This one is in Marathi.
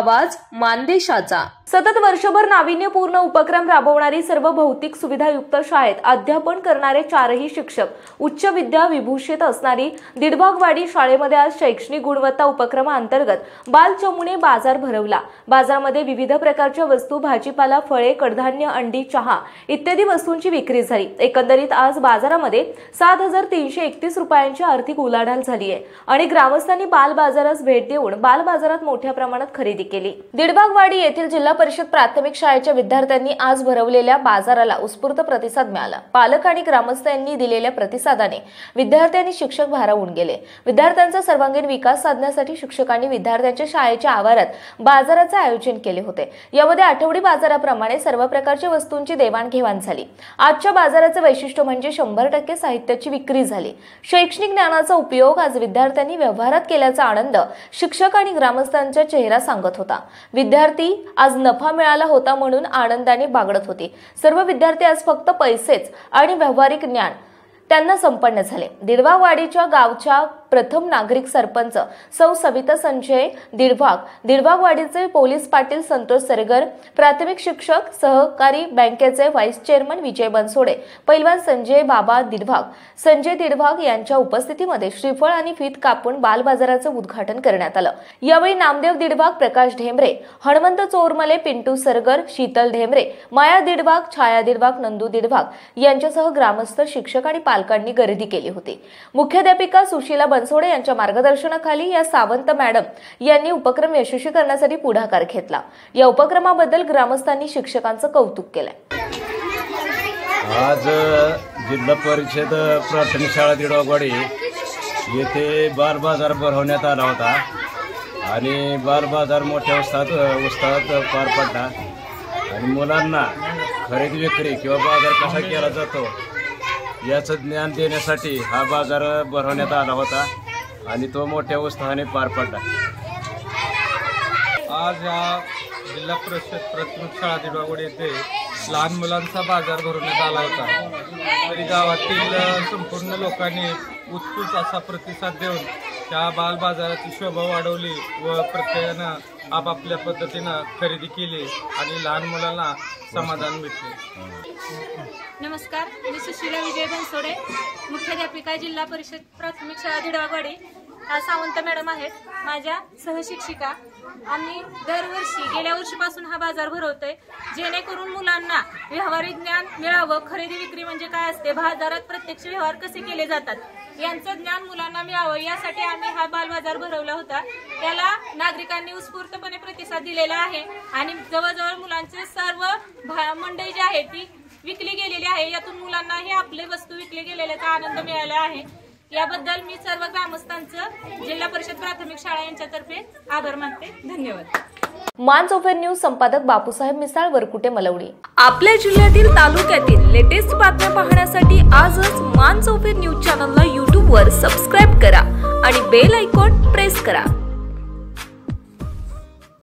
आवाज मानदेशाचा। सतत वर्षभर नाविन्यपूर्ण उपक्रम राबवणारी सर्व भौतिक सुविधायुक्त शाळेत अध्यापन करणारे 4ही शिक्षक उच्च विद्या विभूषित असणारी दिडभागवाडी शाळेमध्ये आज शैक्षणिक गुणवत्ता उपक्रमाअंतर्गत बाल चमुने बाजार भरवला। बाजारामध्ये विविध प्रकारच्या वस्तू, भाजीपाला, फळे, कडधान्य, अंडी, चहा इत्यादी वस्तूंची विक्री झाली। एकंदरीत आज बाजारामध्ये 7331 रुपयांची आर्थिक उलाढाल झाली आहे आणि ग्रामस्थांनी बाल बाजारास भेट देऊन बाल बाजारात मोठ्या प्रमाणात खरेदी केली। दिडभागवाडी येथील जिल्हा परिषद प्राथमिक शाळेच्या विद्यार्थ्यांनी आज भरवलेल्या बाजाराला उत्स्फूर्त प्रतिसाद मिळाला। पालक आणि ग्रामस्थांनी दिलेल्या प्रतिसादाने विद्यार्थ्यांनी शिक्षक भारावून गेले। विद्यार्थ्यांचा सर्वांगीण विकास साधण्यासाठी शिक्षकांनी विद्यार्थ्यांच्या शाळेच्या आवारात बाजाराचे आयोजन केले होते। यामध्ये आठवडी बाजाराप्रमाणे सर्व प्रकारच्या वस्तूंची देवाणघेवाण झाली। आजच्या बाजाराचे वैशिष्ट्य म्हणजे 100% साहित्याची विक्री झाली। शैक्षणिक ज्ञानाचा उपयोग आज विद्यार्थ्यांनी व्यवहारात केल्याचा आनंद शिक्षक आणि ग्रामस्थांचा चेहरा सांगत होता। विद्यार्थी आज नफा मिळाला होता म्हणून आनंदाने बागडत होते। सर्व विद्यार्थी आज फक्त पैसेच आणि व्यावहारिक ज्ञान त्यांना संपन्न झाले। दिडभागवाडीच्या गावच्या प्रथम नागरिक सरपंच सौ सविता संजय दिडभागवाडीचे पोलीस पाटील संतोष सरगर, प्राथमिक शिक्षक सहकारी बँकेचे व्हाईस चेअरमन विजय बनसोडे, पैलवान संजय दिडभाग यांच्या उपस्थितीमध्ये श्रीफळ आणि फीत कापून बाल बाजाराचे उद्घाटन करण्यात आलं। यावेळी नामदेव दिडभाग, प्रकाश ढेमरे, हनुमंत चोरमले, पिंटू सरगर, शीतल ढेमरे, माया दिडभाग, छाया दिडभाग, नंदू दिडभाग यांच्यासह ग्रामस्थ, शिक्षक आणि पालकांनी गर्दी केली होती। मुख्याध्यापिका सुशीला बनसोडे यांच्या मार्गदर्शनाखाली या सावंत मॅडम यांनी उपक्रम यशस्वी करण्यासाठी पुढाकार घेतला। या उपक्रमाबद्दल ग्रामस्थांनी शिक्षकांचं कौतुक केलंय। आज जिल्हा परिषद प्राथमिक शाळा दिडभागवाडी येथे बाल बाजार भरवण्यात आला होता आणि बाल बाजार मोठ्या उत्साहात पार पडला आणि मुलांना खरेदी विक्री किंवा बाजार कसा केला जातो याचं ज्ञान देण्यासाठी हा बाजार भरवण्यात आला होता आणि तो मोठ्या उत्साहाने पार पडला। आज या जिल्हा परिषद प्राथमिक शाळा दिडभागवाडी येथे लहान मुलांचा बाजार भरवण्यात आला होता। तरी गावातील संपूर्ण लोकांनी उत्स्फूर्त असा प्रतिसाद देऊन त्या बाल बाजाराची शोभा वाढवली व प्रत्येकानं आपापल्या पद्धतीनं खरेदी केली आणि लहान मुलांना समाधान मिळते। नमस्कार, मी सुशीला विजय बनसोडे, मुख्याध्यापिका जिल्हा परिषद प्राथमिक शाळा दिडभागवाडी। सावंत मॅडम आहेत माझ्या सहशिक्षिका। आम्ही दरवर्षी गेल्या वर्षीपासून हा बाजार भरवतोय जेणेकरून मुलांना व्यावहारिक ज्ञान मिळावं। खरेदी विक्री म्हणजे काय असते, बाजारात प्रत्यक्ष व्यवहार कसे केले जातात यांचं ज्ञान मुलांना मिळावं यासाठी आम्ही हा बाल बाजार भरवला होता। त्याला नागरिकांनी उत्स्फूर्तपणे प्रतिसाद दिलेला आहे आणि जवळजवळ मुलांचे सर्व मंडई जी आहे ती विकली गेलेली आहे। यातून मुलांनाही आपले वस्तू विकले गेलेल्याचा आनंद मिळाला आहे। याबद्दल मी सर्व ग्रामस्थांचं जिल्हा परिषद प्राथमिक शाळा यांच्यातर्फे आभार मानते। धन्यवाद। मानसोफेर न्यूज संपादक बापूसाहेब मिसाळ, वरकुटे, मलवडी। आपल्या जिल्ह्यातील तालुक्यातील लेटेस्ट बातम्या पाहण्यासाठी आजच मानसोफेर न्यूज चॅनलला YouTube वर सबस्क्राईब करा आणि बेल आयकॉन प्रेस करा।